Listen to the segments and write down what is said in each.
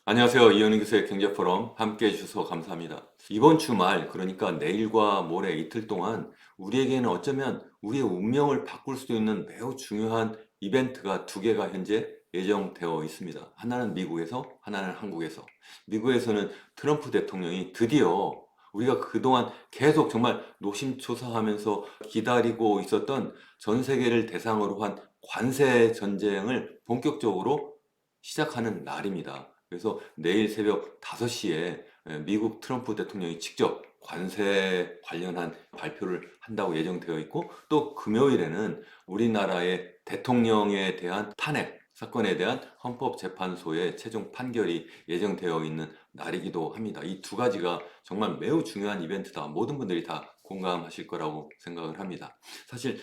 안녕하세요. 이현우 교수의 경제포럼 함께 해주셔서 감사합니다. 이번 주말, 그러니까 내일과 모레 이틀 동안 우리에게는 어쩌면 우리의 운명을 바꿀 수도 있는 매우 중요한 이벤트가 두 개가 현재 예정되어 있습니다. 하나는 미국에서, 하나는 한국에서. 미국에서는 트럼프 대통령이 드디어 우리가 그동안 계속 정말 노심초사하면서 기다리고 있었던 전 세계를 대상으로 한 관세 전쟁을 본격적으로 시작하는 날입니다. 그래서 내일 새벽 5시에 미국 트럼프 대통령이 직접 관세 관련한 발표를 한다고 예정되어 있고, 또 금요일에는 우리나라의 대통령에 대한 탄핵 사건에 대한 헌법재판소의 최종 판결이 예정되어 있는 날이기도 합니다. 이 두 가지가 정말 매우 중요한 이벤트다. 모든 분들이 다 공감하실 거라고 생각을 합니다. 사실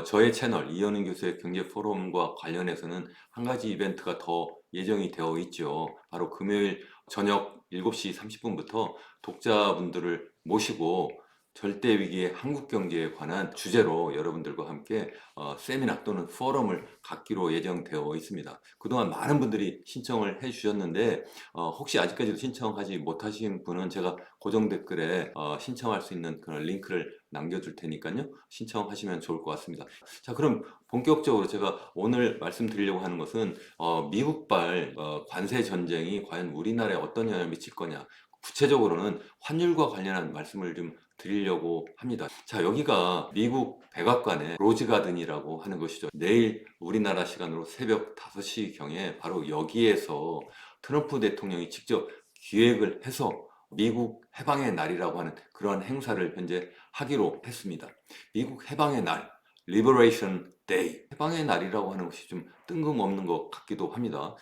저의 채널 이현우 교수의 경제 포럼과 관련해서는 한 가지 이벤트가 더 예정이 되어 있죠. 바로 금요일 저녁 7시 30분부터 독자분들을 모시고 절대 위기의 한국 경제에 관한 주제로 여러분들과 함께 세미나 또는 포럼을 갖기로 예정되어 있습니다. 그동안 많은 분들이 신청을 해 주셨는데 혹시 아직까지도 신청하지 못하신 분은 제가 고정 댓글에 신청할 수 있는 그런 링크를 남겨둘 테니까요. 신청하시면 좋을 것 같습니다. 자, 그럼 본격적으로 제가 오늘 말씀드리려고 하는 것은 미국발 관세 전쟁이 과연 우리나라에 어떤 영향을 미칠 거냐. 구체적으로는 환율과 관련한 말씀을 좀 드리려고 합니다. 자, 여기가 미국 백악관의 로즈가든이라고 하는 것이죠. 내일 우리나라 시간으로 새벽 5시경에 바로 여기에서 트럼프 대통령이 직접 기획을 해서 미국 해방의 날이라고 하는 그러한 행사를 현재 하기로 했습니다. 미국 해방의 날, Liberation Day, 해방의 날이라고 하는 것이 좀 뜬금없는 것 같기도 합니다.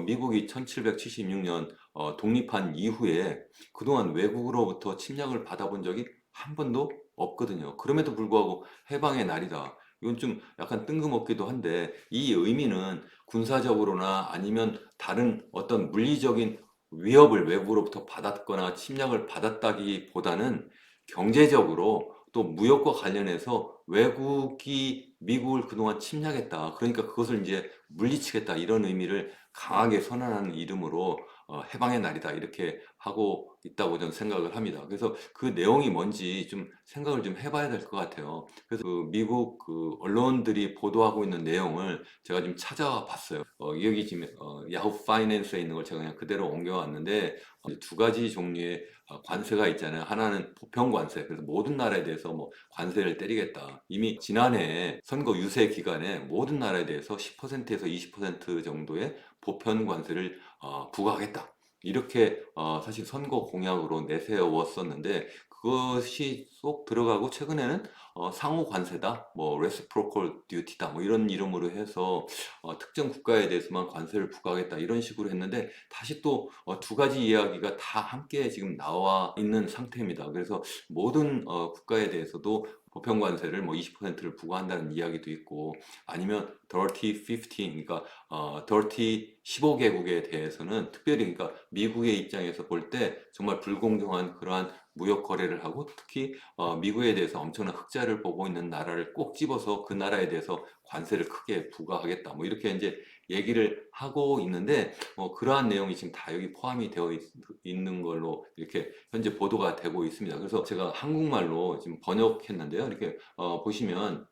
미국이 1776년 독립한 이후에 그동안 외국으로부터 침략을 받아본 적이 한 번도 없거든요. 그럼에도 불구하고 해방의 날이다. 이건 좀 약간 뜬금없기도 한데, 이 의미는 군사적으로나 아니면 다른 어떤 물리적인 위협을 외국으로부터 받았거나 침략을 받았다기보다는 경제적으로 또 무역과 관련해서 외국이 미국을 그동안 침략했다. 그러니까 그것을 이제 물리치겠다. 이런 의미를 강하게 선언하는 이름으로 해방의 날이다. 이렇게 하고 있다고 저는 생각을 합니다. 그래서 그 내용이 뭔지 좀 생각을 좀 해봐야 될 것 같아요. 그래서 그 미국 그 언론들이 보도하고 있는 내용을 제가 좀 찾아봤어요. 여기 지금 야후 파이낸스에 있는 걸 제가 그냥 그대로 옮겨왔는데 두 가지 종류의 관세가 있잖아요. 하나는 보편 관세, 그래서 모든 나라에 대해서 뭐 관세를 때리겠다. 이미 지난해 선거 유세 기간에 모든 나라에 대해서 10%에서 20% 정도의 보편 관세를 부과하겠다. 이렇게 사실 선거 공약으로 내세웠었는데 그것이 쏙 들어가고, 최근에는 상호 관세다, 뭐 reciprocal duty다, 뭐 이런 이름으로 해서 특정 국가에 대해서만 관세를 부과하겠다 이런 식으로 했는데, 다시 또 두 가지 이야기가 다 함께 지금 나와 있는 상태입니다. 그래서 모든 국가에 대해서도 보편 관세를 뭐 20%를 부과한다는 이야기도 있고, 아니면 Dirty 15, 그러니까 Dirty 15개국에 대해서는 특별히, 그러니까 미국의 입장에서 볼 때 정말 불공정한 그러한 무역 거래를 하고, 특히 미국에 대해서 엄청난 흑자를 보고 있는 나라를 꼭 집어서 그 나라에 대해서 관세를 크게 부과하겠다. 뭐 이렇게 이제 얘기를 하고 있는데, 그러한 내용이 지금 다 여기 포함이 되어 있는 걸로 이렇게 현재 보도가 되고 있습니다. 그래서 제가 한국말로 지금 번역했는데요. 이렇게 보시면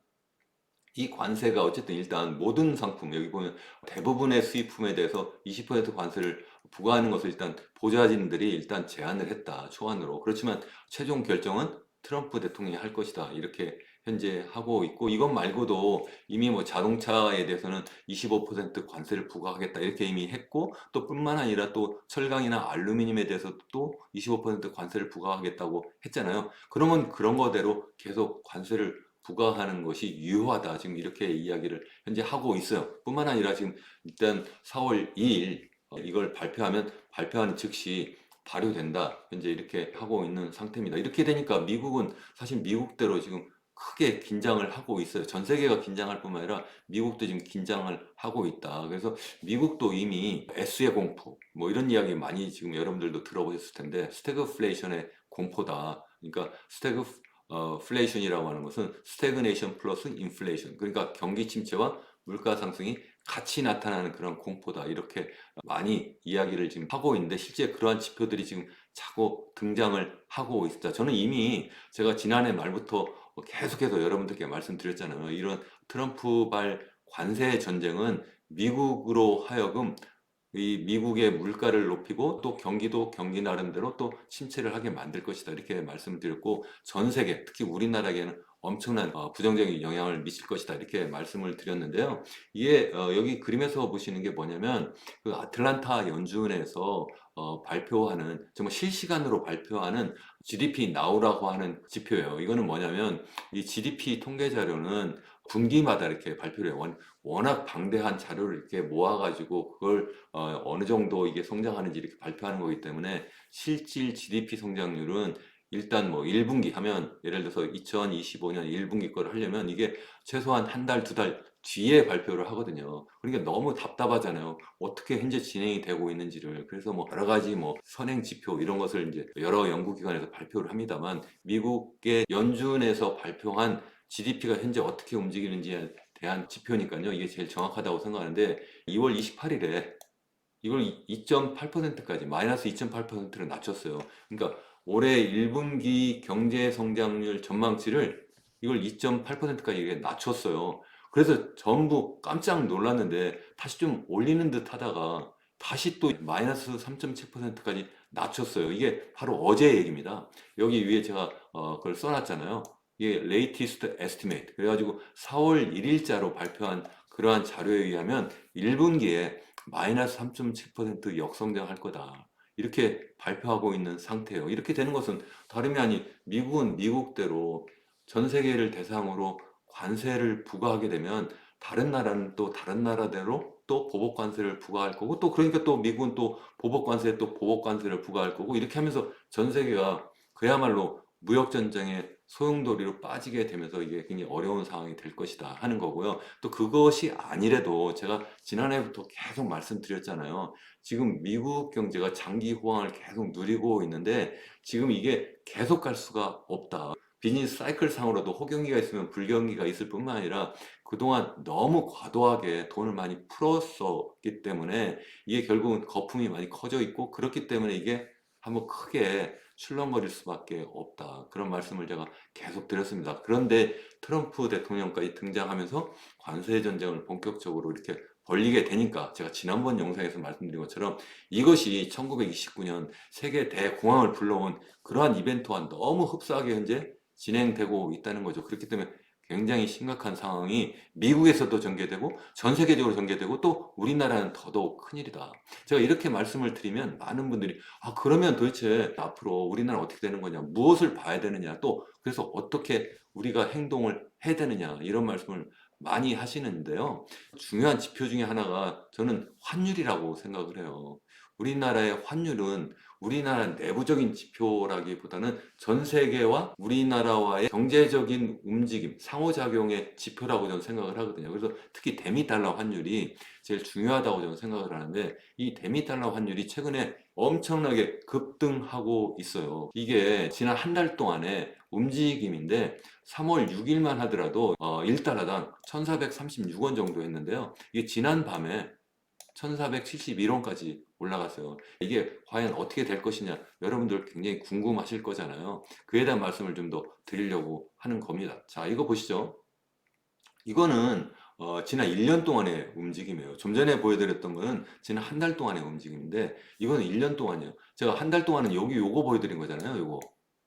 이 관세가 어쨌든 일단 모든 상품, 여기 보면 대부분의 수입품에 대해서 20% 관세를 부과하는 것을 일단 보좌진들이 일단 제안을 했다, 초안으로. 그렇지만 최종 결정은 트럼프 대통령이 할 것이다, 이렇게 현재 하고 있고, 이것 말고도 이미 뭐 자동차에 대해서는 25% 관세를 부과하겠다 이렇게 이미 했고, 또 뿐만 아니라 또 철강이나 알루미늄에 대해서 또 25% 관세를 부과하겠다고 했잖아요. 그러면 그런 거대로 계속 관세를 부과하는 것이 유효하다, 지금 이렇게 이야기를 현재 하고 있어요. 뿐만 아니라 지금 일단 4월 2일 이걸 발표하는 즉시 발효된다, 현재 이렇게 하고 있는 상태입니다. 이렇게 되니까 미국은 사실 미국대로 지금 크게 긴장을 하고 있어요. 전 세계가 긴장할 뿐만 아니라 미국도 지금 긴장을 하고 있다. 그래서 미국도 이미 S의 공포, 뭐 이런 이야기 많이 지금 여러분들도 들어보셨을 텐데, 스태그플레이션의 공포다. 그러니까 플레이션이라고 하는 것은 스태그네이션 플러스 인플레이션, 그러니까 경기 침체와 물가 상승이 같이 나타나는 그런 공포다. 이렇게 많이 이야기를 지금 하고 있는데 실제 그러한 지표들이 지금 자꾸 등장을 하고 있다. 저는 이미 제가 지난해 말부터 계속해서 여러분들께 말씀드렸잖아요. 이런 트럼프발 관세 전쟁은 미국으로 하여금 이 미국의 물가를 높이고 또 경기도 경기 나름대로 또 침체를 하게 만들 것이다. 이렇게 말씀을 드렸고 전 세계 특히 우리나라에게는 엄청난 부정적인 영향을 미칠 것이다. 이렇게 말씀을 드렸는데요. 이게 여기 그림에서 보시는 게 뭐냐면 그 아틀란타 연준에서 발표하는 정말 실시간으로 발표하는 GDP 나우라고 하는 지표예요. 이거는 뭐냐면 이 GDP 통계 자료는 분기마다 이렇게 발표를 해요. 워낙 방대한 자료를 이렇게 모아가지고 그걸 어느 정도 이게 성장하는지 이렇게 발표하는 거기 때문에 실질 GDP 성장률은 일단 뭐 1분기 하면 예를 들어서 2025년 1분기 거를 하려면 이게 최소한 한 달, 두 달 뒤에 발표를 하거든요. 그러니까 너무 답답하잖아요. 어떻게 현재 진행이 되고 있는지를. 그래서 뭐 여러 가지 뭐 선행 지표 이런 것을 이제 여러 연구기관에서 발표를 합니다만 미국의 연준에서 발표한 GDP가 현재 어떻게 움직이는지에 대한 지표니까요. 이게 제일 정확하다고 생각하는데 2월 28일에 이걸 2.8%까지 마이너스 2.8%를 낮췄어요. 그러니까 올해 1분기 경제 성장률 전망치를 이걸 2.8%까지 이게 낮췄어요. 그래서 전부 깜짝 놀랐는데 다시 좀 올리는 듯 하다가 다시 또 마이너스 3.7%까지 낮췄어요. 이게 바로 어제 얘기입니다. 여기 위에 제가 그걸 써놨잖아요. 이게 latest estimate. 그래가지고 4월 1일자로 발표한 그러한 자료에 의하면 1분기에 마이너스 3.7% 역성장할 거다. 이렇게 발표하고 있는 상태예요. 이렇게 되는 것은 다름이 아니 미국은 미국대로 전 세계를 대상으로 관세를 부과하게 되면 다른 나라는 또 다른 나라대로 또 보복 관세를 부과할 거고 또 그러니까 또 미국은 또 보복 관세에 또 보복 관세를 부과할 거고 이렇게 하면서 전 세계가 그야말로 무역 전쟁의 소용돌이로 빠지게 되면서 이게 굉장히 어려운 상황이 될 것이다 하는 거고요. 또 그것이 아니래도 제가 지난해부터 계속 말씀드렸잖아요. 지금 미국 경제가 장기 호황을 계속 누리고 있는데 지금 이게 계속 갈 수가 없다. 비즈니스 사이클 상으로도 호경기가 있으면 불경기가 있을 뿐만 아니라 그동안 너무 과도하게 돈을 많이 풀었었기 때문에 이게 결국은 거품이 많이 커져 있고 그렇기 때문에 이게 한번 크게 출렁거릴 수밖에 없다. 그런 말씀을 제가 계속 드렸습니다. 그런데 트럼프 대통령까지 등장하면서 관세 전쟁을 본격적으로 이렇게 벌리게 되니까 제가 지난번 영상에서 말씀드린 것처럼 이것이 1929년 세계 대공황을 불러온 그러한 이벤트와 너무 흡사하게 현재 진행되고 있다는 거죠. 그렇기 때문에 굉장히 심각한 상황이 미국에서도 전개되고 전 세계적으로 전개되고 또 우리나라는 더더욱 큰일이다. 제가 이렇게 말씀을 드리면 많은 분들이 그러면 도대체 앞으로 우리나라 어떻게 되는 거냐, 무엇을 봐야 되느냐, 또 그래서 어떻게 우리가 행동을 해야 되느냐 이런 말씀을 많이 하시는데요. 중요한 지표 중에 하나가 저는 환율이라고 생각을 해요. 우리나라의 환율은 우리나라 내부적인 지표라기보다는 전 세계와 우리나라와의 경제적인 움직임, 상호작용의 지표라고 저는 생각을 하거든요. 그래서 특히 대미 달러 환율이 제일 중요하다고 저는 생각을 하는데 이 대미 달러 환율이 최근에 엄청나게 급등하고 있어요. 이게 지난 한 달 동안의 움직임인데 3월 6일만 하더라도 1달러당 1,436원 정도 했는데요. 이게 지난 밤에 1,471원까지 올라갔어요. 이게 과연 어떻게 될 것이냐 여러분들 굉장히 궁금하실 거잖아요. 그에 대한 말씀을 좀 더 드리려고 하는 겁니다. 자, 이거 보시죠. 이거는 지난 1년 동안의 움직임이에요. 좀 전에 보여드렸던 거는 지난 한 달 동안의 움직임인데 이거는 1년 동안이에요. 제가 한 달 동안은 여기 요거 보여드린 거잖아요.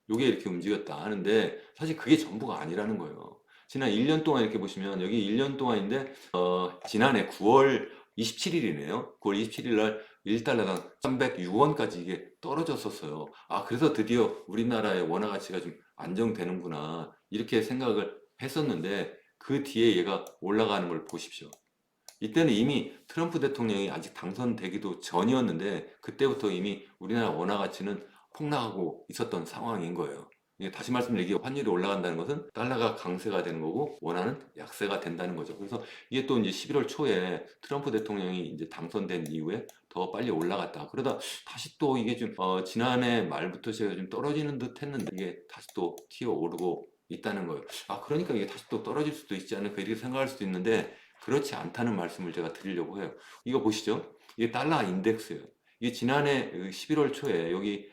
요게 이렇게 움직였다 하는데 사실 그게 전부가 아니라는 거예요. 지난 1년 동안 이렇게 보시면 여기 1년 동안인데 지난해 9월 27일이네요. 9월 27일 날 1달러당 306원까지 이게 떨어졌었어요. 그래서 드디어 우리나라의 원화 가치가 좀 안정되는구나 이렇게 생각을 했었는데 그 뒤에 얘가 올라가는 걸 보십시오. 이때는 이미 트럼프 대통령이 아직 당선되기도 전이었는데 그때부터 이미 우리나라 원화 가치는 폭락하고 있었던 상황인 거예요. 이게 다시 말씀드리기에 환율이 올라간다는 것은 달러가 강세가 되는 거고 원화는 약세가 된다는 거죠. 그래서 이게 또 이제 11월 초에 트럼프 대통령이 이제 당선된 이후에 더 빨리 올라갔다. 그러다 다시 또 이게 좀 지난해 말부터 제가 좀 떨어지는 듯 했는데 이게 다시 또 튀어 오르고 있다는 거예요. 그러니까 이게 다시 또 떨어질 수도 있지 않을까 이렇게 생각할 수도 있는데 그렇지 않다는 말씀을 제가 드리려고 해요. 이거 보시죠. 이게 달러 인덱스예요. 이게 지난해 11월 초에 여기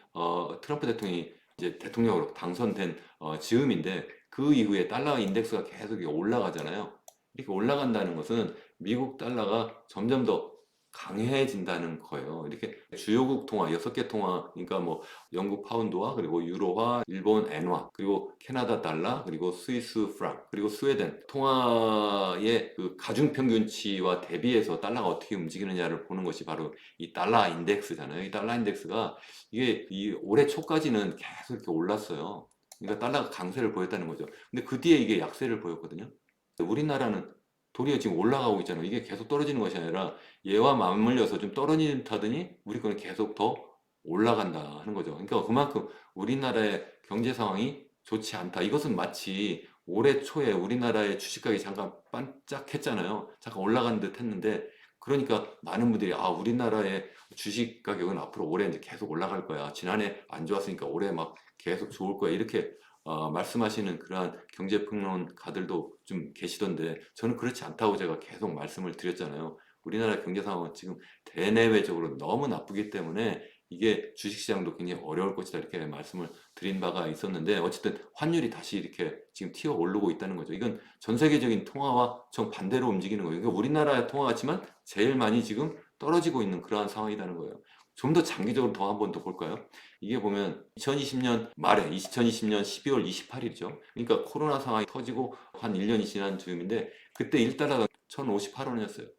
트럼프 대통령이 이제 대통령으로 당선된 즈음인데 그 이후에 달러 인덱스가 계속 이렇게 올라가잖아요. 이렇게 올라간다는 것은 미국 달러가 점점 더 강해진다는 거예요. 이렇게 주요국 통화 6개 통화, 그러니까 뭐 영국 파운드화, 그리고 유로화, 일본 엔화, 그리고 캐나다 달러, 그리고 스위스 프랑, 그리고 스웨덴 통화의 그 가중 평균치와 대비해서 달러가 어떻게 움직이느냐를 보는 것이 바로 이 달러 인덱스잖아요. 이 달러 인덱스가 이게 이 올해 초까지는 계속 이렇게 올랐어요. 그러니까 달러가 강세를 보였다는 거죠. 근데 그 뒤에 이게 약세를 보였거든요. 우리나라는 도리어 지금 올라가고 있잖아요. 이게 계속 떨어지는 것이 아니라 얘와 맞물려서 좀 떨어진다더니 우리 거는 계속 더 올라간다 하는 거죠. 그러니까 그만큼 우리나라의 경제 상황이 좋지 않다. 이것은 마치 올해 초에 우리나라의 주식가격이 잠깐 반짝했잖아요. 잠깐 올라간 듯 했는데 그러니까 많은 분들이 우리나라의 주식 가격은 앞으로 올해 이제 계속 올라갈 거야. 지난해 안 좋았으니까 올해 막 계속 좋을 거야. 이렇게 말씀하시는 그러한 경제평론가들도 좀 계시던데 저는 그렇지 않다고 제가 계속 말씀을 드렸잖아요. 우리나라 경제 상황은 지금 대내외적으로 너무 나쁘기 때문에 이게 주식시장도 굉장히 어려울 것이다 이렇게 말씀을 드린 바가 있었는데 어쨌든 환율이 다시 이렇게 지금 튀어 오르고 있다는 거죠. 이건 전 세계적인 통화와 정반대로 움직이는 거예요. 그러니까 우리나라의 통화 같지만 제일 많이 지금 떨어지고 있는 그러한 상황이라는 거예요. 좀 더 장기적으로 더 한 번 더 볼까요? 이게 보면 2020년 말에 2020년 12월 28일이죠. 그러니까 코로나 상황이 터지고 한 1년이 지난 즈음인데 그때 1달러가 1,058원이었어요.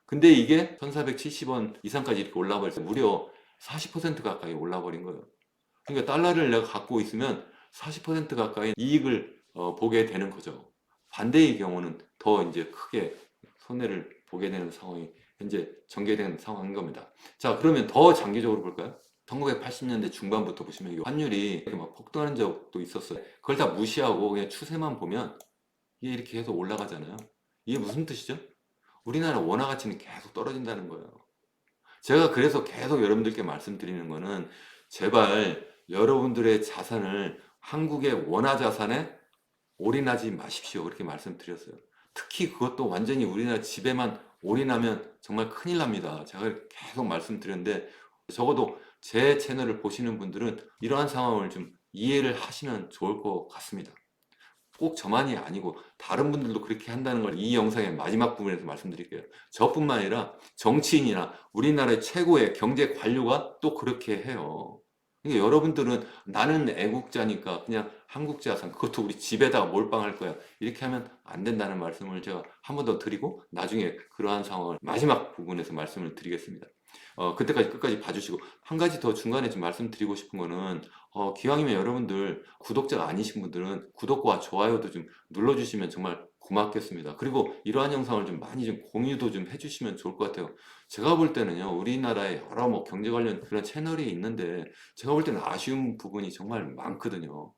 근데 이게 1,470원 이상까지 이렇게 올라버렸어요. 무려 40% 가까이 올라버린 거예요. 그러니까 달러를 내가 갖고 있으면 40% 가까이 이익을 보게 되는 거죠. 반대의 경우는 더 이제 크게 손해를 보게 되는 상황이 현재 전개된 상황인 겁니다. 자, 그러면 더 장기적으로 볼까요? 1980년대 중반부터 보시면 이 환율이 이렇게 막 폭등하는 적도 있었어요. 그걸 다 무시하고 그냥 추세만 보면 이게 이렇게 계속 올라가잖아요. 이게 무슨 뜻이죠? 우리나라 원화 가치는 계속 떨어진다는 거예요. 제가 그래서 계속 여러분들께 말씀드리는 거는 제발 여러분들의 자산을 한국의 원화 자산에 올인하지 마십시오. 그렇게 말씀드렸어요. 특히 그것도 완전히 우리나라 집에만 올인하면 정말 큰일 납니다. 제가 계속 말씀드렸는데 적어도 제 채널을 보시는 분들은 이러한 상황을 좀 이해를 하시면 좋을 것 같습니다. 꼭 저만이 아니고 다른 분들도 그렇게 한다는 걸 이 영상의 마지막 부분에서 말씀드릴게요. 저뿐만 아니라 정치인이나 우리나라의 최고의 경제 관료가 또 그렇게 해요. 그러니까 여러분들은 나는 애국자니까 그냥 한국 자산 그것도 우리 집에다가 몰빵할 거야. 이렇게 하면 안 된다는 말씀을 제가 한 번 더 드리고 나중에 그러한 상황을 마지막 부분에서 말씀을 드리겠습니다. 그때까지 끝까지 봐주시고 한 가지 더 중간에 좀 말씀드리고 싶은 거는 기왕이면 여러분들 구독자가 아니신 분들은 구독과 좋아요도 좀 눌러주시면 정말 고맙겠습니다. 그리고 이러한 영상을 좀 많이 좀 공유도 좀 해주시면 좋을 것 같아요. 제가 볼 때는요, 우리나라에 여러 뭐 경제 관련 그런 채널이 있는데 제가 볼 때는 아쉬운 부분이 정말 많거든요.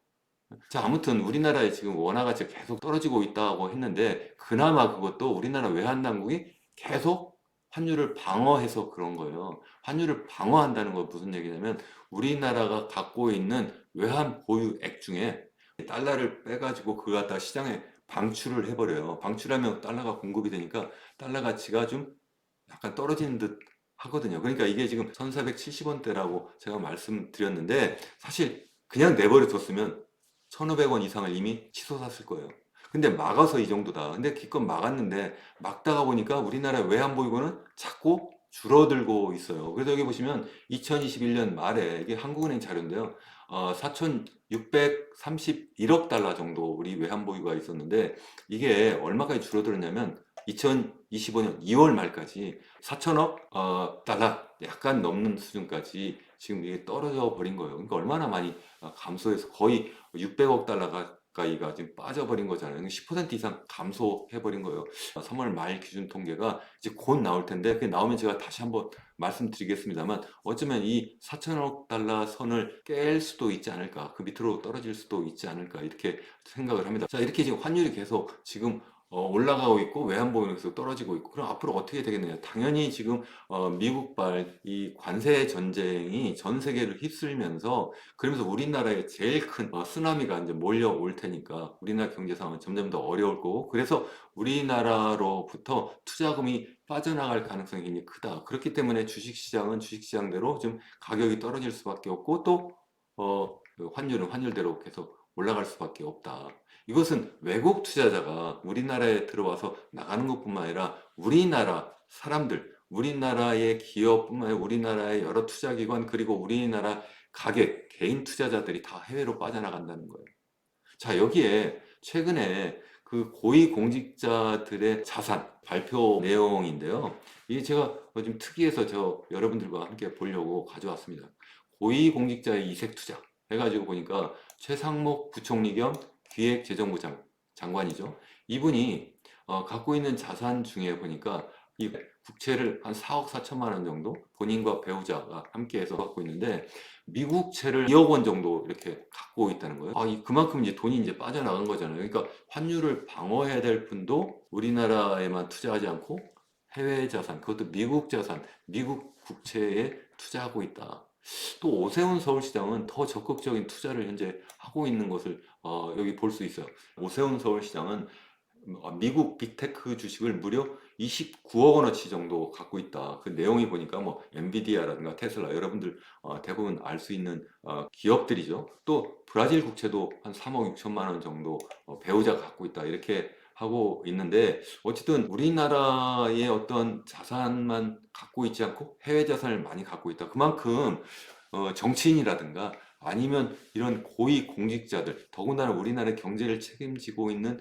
자, 아무튼 우리나라에 지금 원화 가치가 계속 떨어지고 있다고 했는데 그나마 그것도 우리나라 외환당국이 계속 환율을 방어해서 그런 거예요. 환율을 방어한다는 건 무슨 얘기냐면 우리나라가 갖고 있는 외환 보유액 중에 달러를 빼가지고 그거 갖다 시장에 방출을 해버려요. 방출하면 달러가 공급이 되니까 달러 가치가 좀 약간 떨어지는 듯 하거든요. 그러니까 이게 지금 1470원대라고 제가 말씀드렸는데 사실 그냥 내버려 뒀으면 1,500원 이상을 이미 치솟았을 거예요. 근데 막아서 이 정도다. 근데 기껏 막았는데 막다가 보니까 우리나라 외환 보유고는 자꾸 줄어들고 있어요. 그래서 여기 보시면 2021년 말에 이게 한국은행 자료인데요. 4,631억 달러 정도 우리 외환 보유가 있었는데 이게 얼마까지 줄어들었냐면 2025년 2월 말까지 4천억 달러 약간 넘는 수준까지 지금 이게 떨어져 버린 거예요. 그러니까 얼마나 많이 감소해서 거의 600억 달러 가까이가 지금 빠져버린 거잖아요. 10% 이상 감소해버린 거예요. 3월 말 기준 통계가 이제 곧 나올 텐데 그게 나오면 제가 다시 한번 말씀드리겠습니다.만 어쩌면 이 4천억 달러 선을 깰 수도 있지 않을까, 그 밑으로 떨어질 수도 있지 않을까 이렇게 생각을 합니다. 자, 이렇게 지금 환율이 계속 지금 올라가고 있고 외환보유는 계속 떨어지고 있고 그럼 앞으로 어떻게 되겠느냐? 당연히 지금 미국발 이 관세 전쟁이 전 세계를 휩쓸면서 그러면서 우리나라에 제일 큰 쓰나미가 이제 몰려올 테니까 우리나라 경제 상황은 점점 더 어려울 거고 그래서 우리나라로부터 투자금이 빠져나갈 가능성이 굉장히 크다. 그렇기 때문에 주식시장은 주식시장대로 좀 가격이 떨어질 수밖에 없고 또 그 환율은 환율대로 계속 올라갈 수밖에 없다. 이것은 외국 투자자가 우리나라에 들어와서 나가는 것뿐만 아니라 우리나라 사람들, 우리나라의 기업뿐만 아니라 우리나라의 여러 투자기관 그리고 우리나라 가게, 개인 투자자들이 다 해외로 빠져나간다는 거예요. 자, 여기에 최근에 그 고위공직자들의 자산 발표 내용인데요. 이게 제가 좀 특이해서 여러분들과 함께 보려고 가져왔습니다. 고위공직자의 이색 투자 해가지고 보니까 최상목 부총리 겸 기획재정부 장관이죠. 이분이 갖고 있는 자산 중에 보니까 이 국채를 한 4억 4천만 원 정도 본인과 배우자가 함께해서 갖고 있는데 미국채를 2억 원 정도 이렇게 갖고 있다는 거예요. 그만큼 이제 돈이 이제 빠져나간 거잖아요. 그러니까 환율을 방어해야 될 분도 우리나라에만 투자하지 않고 해외 자산, 그것도 미국 자산, 미국 국채에 투자하고 있다. 또 오세훈 서울시장은 더 적극적인 투자를 현재 하고 있는 것을 여기 볼 수 있어요. 오세훈 서울시장은 미국 빅테크 주식을 무려 29억 원어치 정도 갖고 있다. 그 내용이 보니까 뭐 엔비디아라든가 테슬라 여러분들 대부분 알 수 있는 기업들이죠. 또 브라질 국채도 한 3억 6천만 원 정도 배우자가 갖고 있다. 이렇게 하고 있는데 어쨌든 우리나라의 어떤 자산만 갖고 있지 않고 해외 자산을 많이 갖고 있다. 그만큼 정치인이라든가 아니면 이런 고위 공직자들 더군다나 우리나라 경제를 책임지고 있는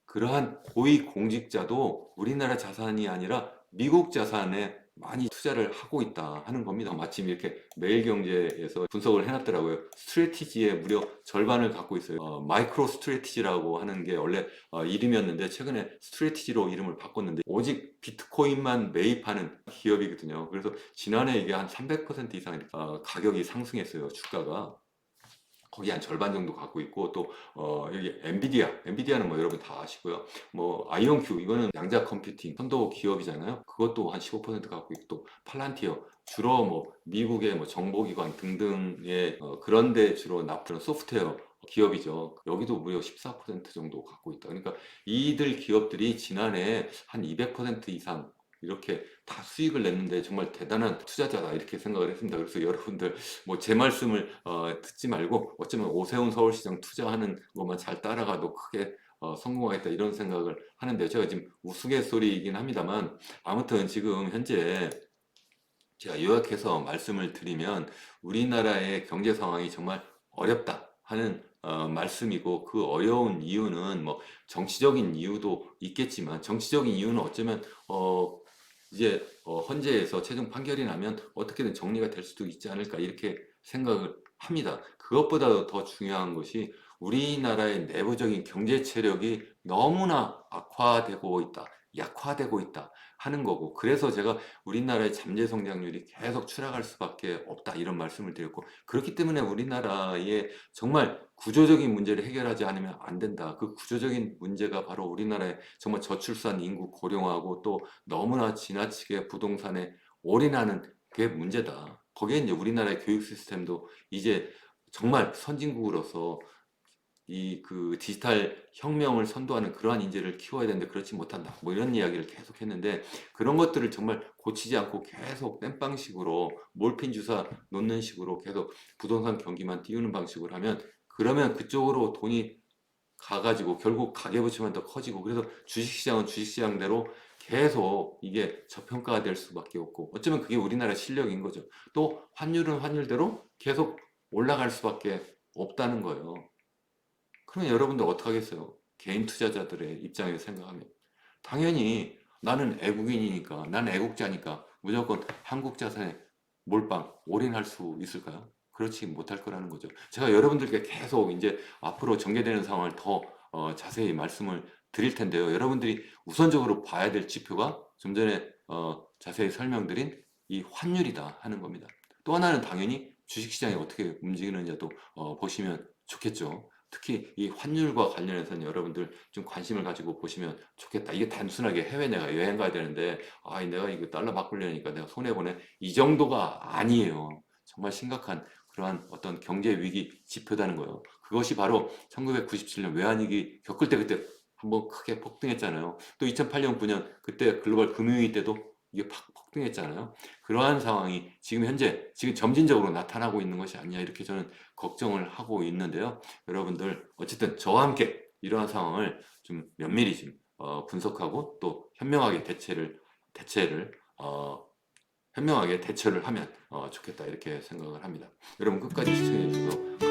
그러한 고위 공직자도 우리나라 자산이 아니라 미국 자산에 많이 투자를 하고 있다 하는 겁니다. 마침 이렇게 매일경제에서 분석을 해놨더라고요. 스트래티지의 무려 절반을 갖고 있어요. 마이크로 스트래티지라고 하는 게 원래 이름이었는데 최근에 스트래티지로 이름을 바꿨는데 오직 비트코인만 매입하는 기업이거든요. 그래서 지난해 이게 한 300% 이상 가격이 상승했어요. 주가가. 거기 한 절반 정도 갖고 있고 또 여기 엔비디아는 뭐 여러분 다 아시고요. 뭐 아이온큐 이거는 양자 컴퓨팅 선도 기업이잖아요. 그것도 한 15% 갖고 있고 또 팔란티어 주로 뭐 미국의 뭐 정보기관 등등의 그런 데 주로 납품하는 소프트웨어 기업이죠. 여기도 무려 14% 정도 갖고 있다. 그러니까 이들 기업들이 지난해 한 200% 이상 이렇게 다 수익을 냈는데 정말 대단한 투자자다 이렇게 생각을 했습니다. 그래서 여러분들 뭐 제 말씀을 듣지 말고 어쩌면 오세훈 서울시장 투자하는 것만 잘 따라가도 크게 성공하겠다 이런 생각을 하는데 제가 지금 우스갯소리이긴 합니다만 아무튼 지금 현재 제가 요약해서 말씀을 드리면 우리나라의 경제 상황이 정말 어렵다 하는 말씀이고 그 어려운 이유는 뭐 정치적인 이유도 있겠지만 정치적인 이유는 어쩌면 이제 헌재에서 최종 판결이 나면 어떻게든 정리가 될 수도 있지 않을까 이렇게 생각을 합니다. 그것보다도 더 중요한 것이 우리나라의 내부적인 경제 체력이 너무나 악화되고 있다, 약화되고 있다 하는 거고 그래서 제가 우리나라의 잠재 성장률이 계속 추락할 수밖에 없다 이런 말씀을 드렸고 그렇기 때문에 우리나라의 정말 구조적인 문제를 해결하지 않으면 안 된다. 그 구조적인 문제가 바로 우리나라의 정말 저출산 인구 고령화하고 또 너무나 지나치게 부동산에 올인하는 게 문제다. 거기에 이제 우리나라의 교육 시스템도 이제 정말 선진국으로서 이 그 디지털 혁명을 선도하는 그러한 인재를 키워야 되는데 그렇지 못한다. 뭐 이런 이야기를 계속 했는데 그런 것들을 정말 고치지 않고 계속 땜빵식으로 몰핀 주사 놓는 식으로 계속 부동산 경기만 띄우는 방식으로 하면 그러면 그쪽으로 돈이 가가지고 결국 가계부채만 더 커지고 그래서 주식시장은 주식시장대로 계속 이게 저평가가 될 수밖에 없고 어쩌면 그게 우리나라 실력인 거죠. 또 환율은 환율대로 계속 올라갈 수밖에 없다는 거예요. 그러면 여러분들 어떡하겠어요? 개인 투자자들의 입장에서 생각하면 당연히 나는 애국인이니까 나는 애국자니까 무조건 한국 자산에 몰빵 올인할 수 있을까요? 그렇지 못할 거라는 거죠. 제가 여러분들께 계속 이제 앞으로 전개되는 상황을 더 자세히 말씀을 드릴 텐데요. 여러분들이 우선적으로 봐야 될 지표가 좀 전에 자세히 설명드린 이 환율이다 하는 겁니다. 또 하나는 당연히 주식시장이 어떻게 움직이느냐도 보시면 좋겠죠. 특히 이 환율과 관련해서는 여러분들 좀 관심을 가지고 보시면 좋겠다. 이게 단순하게 해외 내가 여행 가야 되는데 내가 이거 달러 바꾸려니까 내가 손해 보네. 이 정도가 아니에요. 정말 심각한 그러한 어떤 경제 위기 지표다는 거예요. 그것이 바로 1997년 외환위기 겪을 때 그때 한번 크게 폭등했잖아요. 또 2008년, 9년 그때 글로벌 금융위기 때도 이게 팍 폭등했잖아요. 그러한 상황이 지금 현재 지금 점진적으로 나타나고 있는 것이 아니냐 이렇게 저는 걱정을 하고 있는데요. 여러분들 어쨌든 저와 함께 이러한 상황을 좀 면밀히 좀 분석하고 또 현명하게 대체를 현명하게 대처를 하면 좋겠다 이렇게 생각을 합니다. 여러분 끝까지 시청해 주셔서